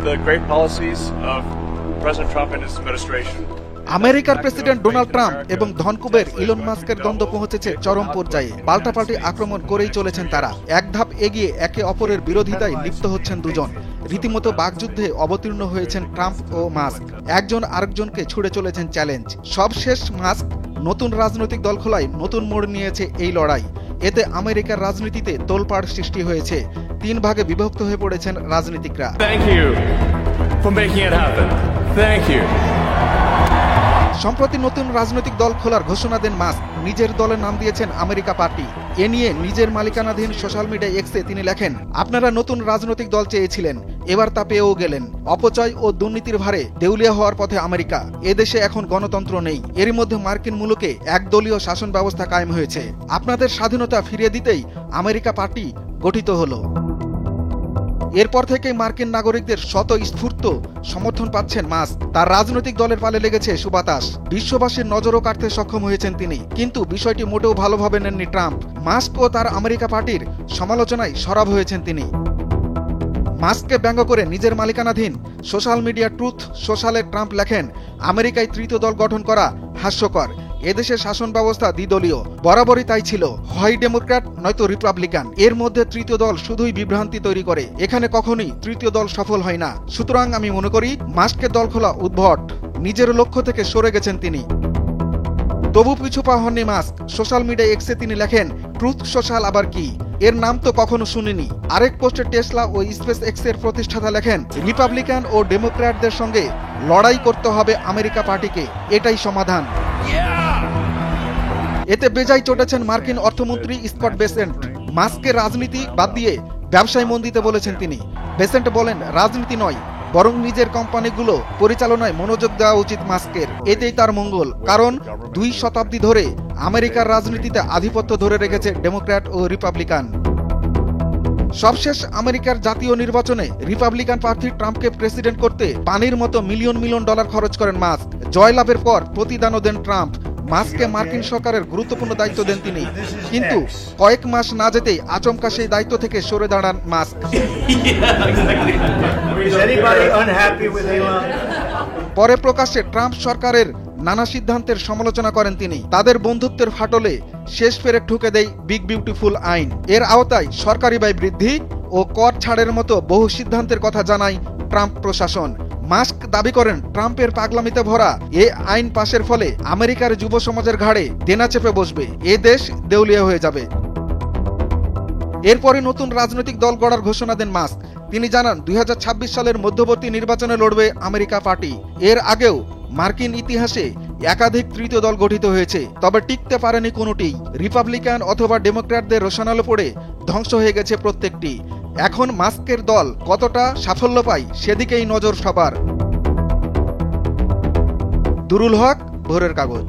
the great policies of President Trump and his administration. আমেরিকার president Donald Trump এবং ধনকুবের Elon মাস্কের দ্বন্দ্ব পৌঁছেছে চরম পর্যায়ে। পাল্টাপাল্টি আক্রমণ করেই চলেছেন তারা। এক ধাপ এগিয়ে একে অপরের বিরোধিতায় লিপ্ত হচ্ছেন দুজন। রীতিমতো বাকযুদ্ধে অবতীর্ণ হয়েছেন ট্রাম্প ও মাস্ক। একজন আরেকজনকে ছুড়ে চলেছেন চ্যালেঞ্জ। সবশেষ মাস্ক নতুন রাজনৈতিক দল খোলায় নতুন মোড় নিয়েছে এই লড়াই। এতে আমেরিকার রাজনীতিতে তোলপাড় সৃষ্টি হয়েছে। তিন ভাগে বিভক্ত হয়ে পড়েছেন রাজনীতিকরা। সম্প্রতি নতুন রাজনৈতিক দল খোলার ঘোষণা দেন মাস্ক। নিজের দলের নাম দিয়েছেন আমেরিকা পার্টি। এ নিয়ে নিজের মালিকানাধীন সোশ্যাল মিডিয়া এক্সে তিনি লেখেন, আপনারা নতুন রাজনৈতিক দল চেয়েছিলেন, এবার তা পেয়েও গেলেন। অপচয় ও দুর্নীতির ভারে দেউলিয়া হওয়ার পথে আমেরিকা। এদেশে এখন গণতন্ত্র নেই। এরই মধ্যে মার্কিন মুলুকে একদলীয় শাসন ব্যবস্থা কায়েম হয়েছে। আপনাদের স্বাধীনতা ফিরিয়ে দিতেই আমেরিকা পার্টি গঠিত হলো। এরপর থেকেই মার্কিন নাগরিকদের স্বতঃস্ফূর্ত সমর্থন পাচ্ছেন মাস্ক। তার রাজনৈতিক দলের পালে লেগেছে সুবাতাস। বিশ্ববাসীর নজরও কাটতে সক্ষম হয়েছেন তিনি। কিন্তু বিষয়টি মোটেও ভালোভাবে নেননি ট্রাম্প। মাস্ক ও তার আমেরিকা পার্টির সমালোচনায় সরব হয়েছেন তিনি। মাস্ককে ব্যঙ্গ করে নিজের মালিকানাধীন সোশ্যাল মিডিয়া ট্রুথ সোশ্যালে ট্রাম্প লেখেন, আমেরিকায় তৃতীয় দল গঠন করা হাস্যকর। এদেশের শাসন ব্যবস্থা দ্বিদলীয়, বরাবরই তাই ছিল, হয় ডেমোক্র্যাট নয়তো রিপাবলিকান। এর মধ্যে তৃতীয় দল শুধুই বিভ্রান্তি তৈরি করে। এখানে কখনোই তৃতীয় দল সফল হয় না। সুতরাং আমি মনে করি মাস্কের দল খোলা উদ্ভট। নিজের লক্ষ্য থেকে সরে গেছেন তিনি। তবু পিছু পা হননি মাস্ক। সোশ্যাল মিডিয়া এক্সে তিনি লেখেন, ট্রুথ সোশ্যাল আবার কি? এর নাম তো কখনো শুনিনি। আরেক পোস্টে টেসলা ও স্পেস এক্স এর প্রতিষ্ঠাতা লেখেন, রিপাবলিকান ও ডেমোক্র্যাটদের সঙ্গে লড়াই করতে হবে আমেরিকা পার্টিকে, এটাই সমাধান। এতে বেজায় চটেছেন মার্কিন অর্থমন্ত্রী স্কট বেসেন্ট। মাস্কের রাজনীতি বাদ দিয়ে ব্যবসায় মন দিতে বলেছেন তিনি। বেসেন্ট বলেন, রাজনীতি নয়, বরং নিজের কোম্পানিগুলো পরিচালনায় মনোযোগ দেওয়া উচিত মাস্কের। এতেই তার মঙ্গল। কারণ 2 শতাব্দী ধরে আমেরিকার রাজনীতিতে আধিপত্য ধরে রেখেছে ডেমোক্র্যাট ও রিপাবলিকান। সবশেষ আমেরিকার জাতীয় নির্বাচনে রিপাবলিকান প্রার্থী ট্রাম্পকে প্রেসিডেন্ট করতে পানির মতো মিলিয়ন মিলিয়ন ডলার খরচ করেন মাস্ক। জয়লাভের পর প্রতিদানও দেন ট্রাম্প। মাস্ককে মার্কিন সরকারের গুরুত্বপূর্ণ দায়িত্ব দেন তিনি। কিন্তু কয়েক মাস না যেতেই আচমকা সেই দায়িত্ব থেকে সরে দাঁড়ান মাস্ক। পরে প্রকাশ্যে ট্রাম্প সরকারের নানা সিদ্ধান্তের সমালোচনা করেন তিনি। তাদের বন্ধুত্বের ফাটলে শেষ পেরেক ঠুকে দেয় বিগ বিউটিফুল আইন। এর আওতায় সরকারি ব্যয় বৃদ্ধি ও কর ছাড়ের মতো বহু সিদ্ধান্তের কথা জানায় ট্রাম্প প্রশাসন। মাস্ক দাবি করেন, ট্রাম্পের পাগলামিতে ভরা এ আইন পাশের ফলে আমেরিকার যুব সমাজের ঘাড়ে দেনা চেপে বসবে। এ দেশ দেউলিয়া হয়ে যাবে। এরপরে নতুন রাজনৈতিক দল গড়ার ঘোষণা দেন মাস্ক। তিনি জানান, 2026 সালের মধ্যবর্তী নির্বাচনে লড়বে আমেরিকা পার্টি। এর আগেও মার্কিন ইতিহাসে একাধিক তৃতীয় দল গঠিত হয়েছে, তবে টিকতে পারেনি কোনোটি। রিপাবলিকান অথবা ডেমোক্র্যাটদের রোশানালো পড়ে ধ্বংস হয়ে গেছে প্রত্যেকটি। এখন মাস্কের দল কতটা সাফল্য পায় সেদিকেই নজর সবার। দুরুল হক, ভোরের কাগজ।